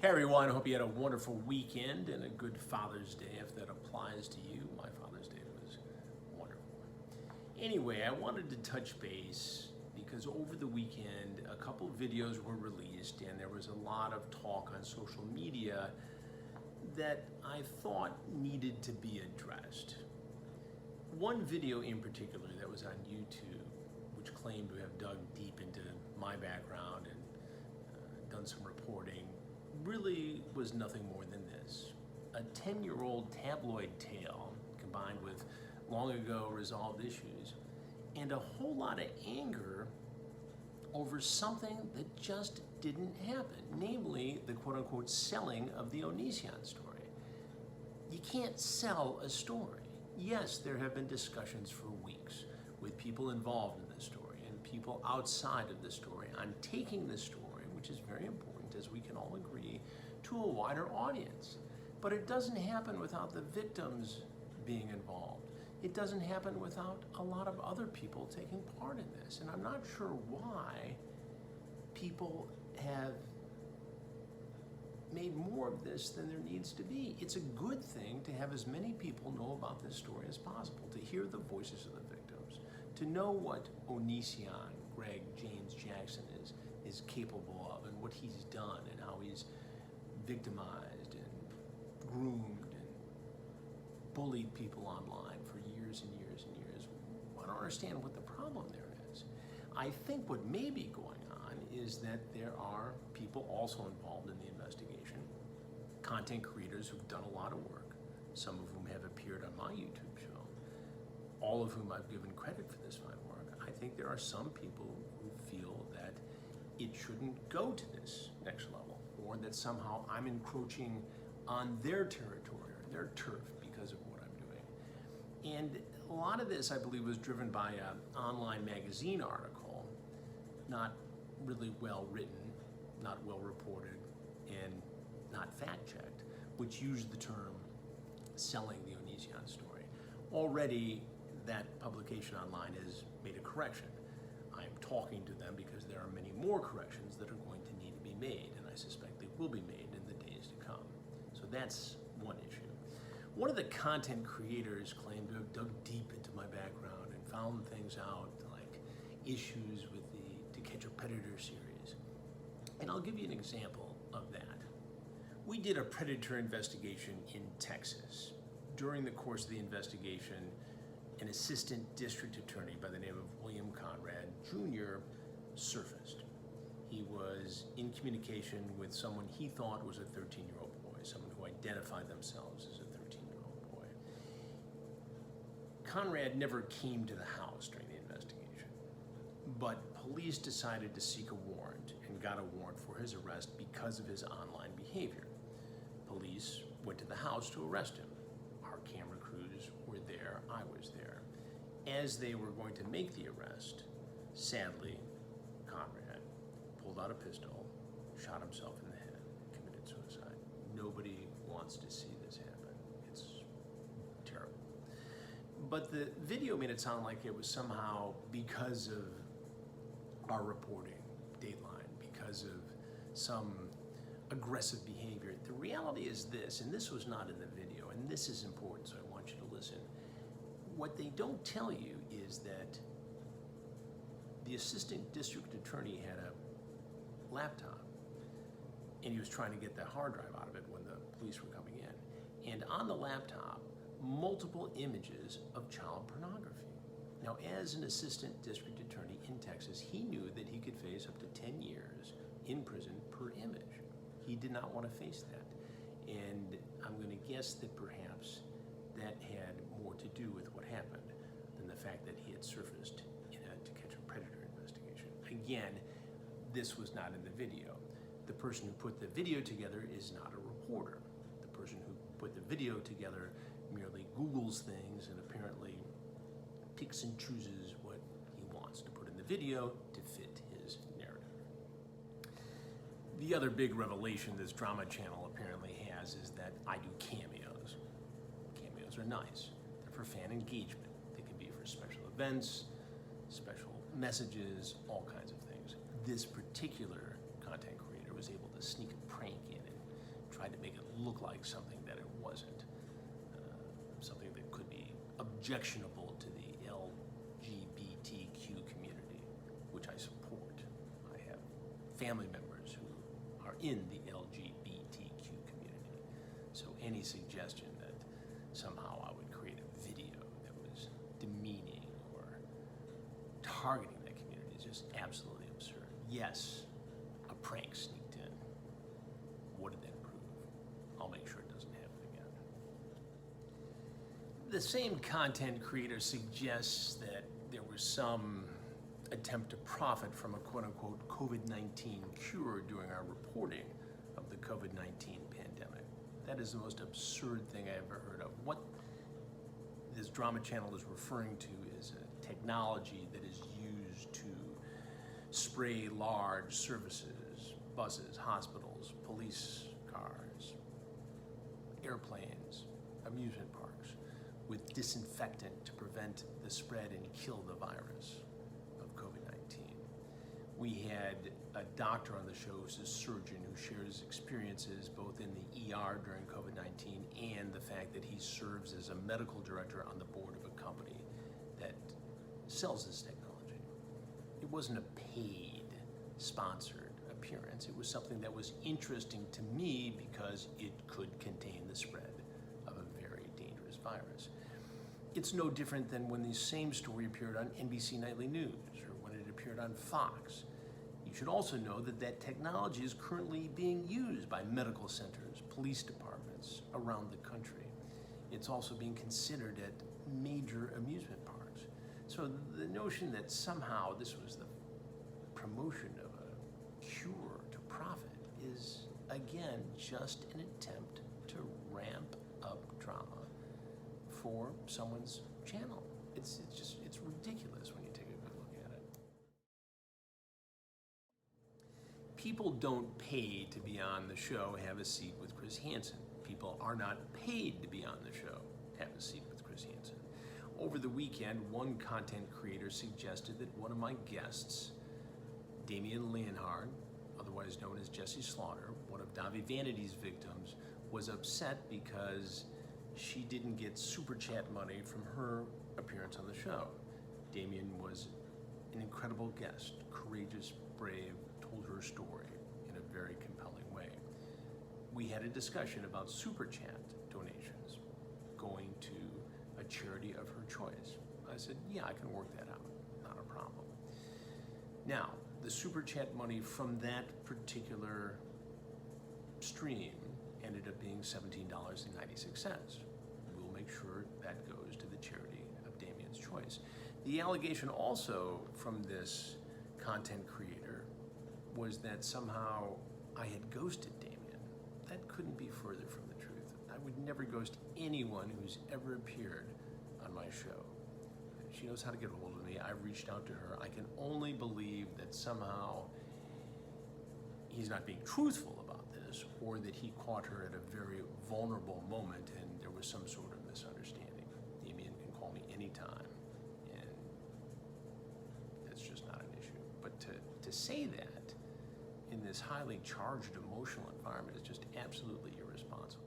Hey everyone, hope you had a wonderful weekend and a good Father's Day if that applies to you. My Father's Day was wonderful. Anyway, I wanted to touch base because over the weekend a couple of videos were released and there was a lot of talk on social media that I thought needed to be addressed. One video in particular that was on YouTube, which claimed to have dug deep into my background and done some reporting, really was nothing more than this. A 10-year-old tabloid tale combined with long ago resolved issues and a whole lot of anger over something that just didn't happen, namely the quote-unquote selling of the Onision story. You can't sell a story. Yes, there have been discussions for weeks with people involved in this story and people outside of the story on taking the story, which is very important, as we can all agree, to a wider audience. But it doesn't happen without the victims being involved. It doesn't happen without a lot of other people taking part in this. And I'm not sure why people have made more of this than there needs to be. It's a good thing to have as many people know about this story as possible, to hear the voices of the victims, to know what Onision, Greg James Jackson is capable of and what he's done and how he's victimized and groomed and bullied people online for years and years and years. I don't understand what the problem there is. I think what may be going on is that there are people also involved in the investigation, content creators who've done a lot of work, some of whom have appeared on my YouTube show, all of whom I've given credit for this fine work. I think there are some people who feel that it shouldn't go to this next level, or that somehow I'm encroaching on their territory or their turf because of what I'm doing. And a lot of this, I believe, was driven by an online magazine article, not really well written, not well reported, and not fact-checked, which used the term selling the Onision story. Already, that publication online has made a correction. I'm talking to them because there are many more corrections that are going to need to be made, and I suspect they will be made in the days to come. So that's one issue. One of the content creators claimed to have dug deep into my background and found things out, like issues with the To Catch a Predator series. And I'll give you an example of that. We did a predator investigation in Texas. During the course of the investigation, an assistant district attorney by the name of William Conrad Jr. surfaced. He was in communication with someone he thought was a 13-year-old boy, someone who identified themselves as a 13-year-old boy. Conrad never came to the house during the investigation, but police decided to seek a warrant and got a warrant for his arrest because of his online behavior. Police went to the house to arrest him. Our camera crews were there, I was there. As they were going to make the arrest, sadly, Conrad pulled out a pistol, shot himself in the head, committed suicide. Nobody wants to see this happen. It's terrible. But the video made it sound like it was somehow because of our reporting, Dateline, because of some aggressive behavior. The reality is this, and this was not in the video, and this is important, so I want you to listen. What they don't tell you is that the assistant district attorney had a laptop, and he was trying to get the hard drive out of it when the police were coming in. And on the laptop, multiple images of child pornography. Now, as an assistant district attorney in Texas, he knew that he could face up to 10 years in prison per image. He did not want to face that. And I'm going to guess that perhaps that had more to do with what happened than the fact that he had surfaced in a To Catch a Predator investigation. Again, this was not in the video. The person who put the video together is not a reporter. The person who put the video together merely Googles things and apparently picks and chooses what he wants to put in the video to fit his narrative. The other big revelation this drama channel apparently has is that I do cameos. Cameos are nice. They're for fan engagement. They can be for special events, special messages, all kinds of things. This particular content creator was able to sneak a prank in and look like something that it wasn't, something that could be objectionable to the LGBTQ community, which I support. I have family members who are in the LGBTQ community. So any suggestion that somehow I would create a video that was demeaning or targeting that community is just absolutely absurd. Yes, a prank sneaked in. What did that prove? I'll make sure it doesn't happen again. The same content creator suggests that there was some attempt to profit from a quote-unquote COVID-19 cure during our reporting of the COVID-19 pandemic. That is the most absurd thing I ever heard of. What this drama channel is referring to is a technology that is used to spray large surfaces, buses, hospitals, police cars, airplanes, amusement parks, with disinfectant to prevent the spread and kill the virus of COVID-19. We had a doctor on the show who's a surgeon who shares experiences both in the ER during COVID-19 and the fact that he serves as a medical director on the board of a company that sells this technology. It wasn't a paid, sponsored appearance. It was something that was interesting to me because it could contain the spread of a very dangerous virus. It's no different than when the same story appeared on NBC Nightly News or when it appeared on Fox. You should also know that that technology is currently being used by medical centers, police departments around the country. It's also being considered at major amusement parks. So the notion that somehow this was the promotion of a cure to profit is, again, just an attempt to ramp up drama for someone's channel. It's ridiculous when you take a good look at it. People don't pay to be on the show Have a Seat with Chris Hansen. People are not paid to be on the show Have a Seat with Chris Hansen. Over the weekend, one content creator suggested that one of my guests, Damian Leonhard, otherwise known as Jesse Slaughter, one of Davi Vanity's victims, was upset because she didn't get super chat money from her appearance on the show. Damian was an incredible guest, courageous, brave, told her story in a very compelling way. We had a discussion about super chat donations going to a charity of her choice. I said, yeah, I can work that out, not a problem. Now, the super chat money from that particular stream ended up being $17.96. We'll make sure that goes to the charity of Damian's choice. The allegation also from this content creator was that somehow I had ghosted Damian. That couldn't be further from the truth. I would never ghost anyone who's ever appeared on my show. She knows how to get a hold of me. I've reached out to her. I can only believe that somehow he's not being truthful about this, or that he caught her at a very vulnerable moment and there was some sort of misunderstanding. Damian can call me anytime, and that's just not an issue. But to say that in this highly charged emotional environment is just absolutely irresponsible.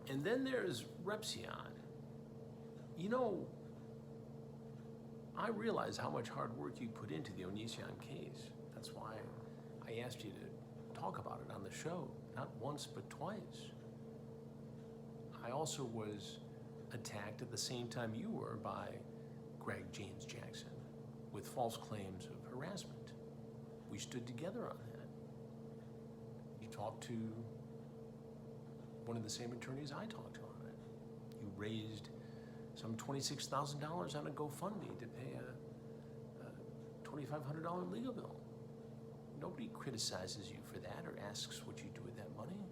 And then there's Repsion. You know, I realize how much hard work you put into the Onision case. That's why I asked you to talk about it on the show, not once, but twice. I also was attacked at the same time you were by Greg James Jackson with false claims of harassment. We stood together on that. You talked to one of the same attorneys I talked to on it. You raised some $26,000 on a GoFundMe to pay a $2,500 legal bill. Nobody criticizes you for that or asks what you do with that money.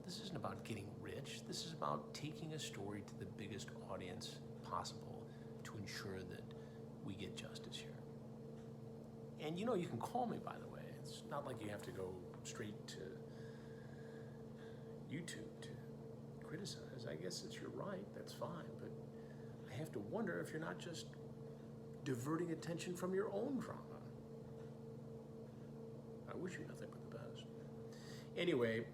This isn't about getting rich. This is about taking a story to the biggest audience possible to ensure that we get justice here. And you know, you can call me, by the way. It's not like you have to go straight to YouTube to criticize. I guess it's your right, that's fine, but I have to wonder if you're not just diverting attention from your own drama. I wish you nothing but the best. Anyway,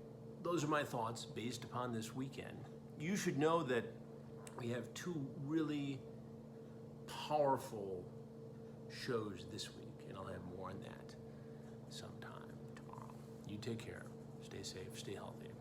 those are my thoughts based upon this weekend. You should know that we have 2 really powerful shows this week, and I'll have more on that sometime tomorrow. You take care. Stay safe. Stay healthy.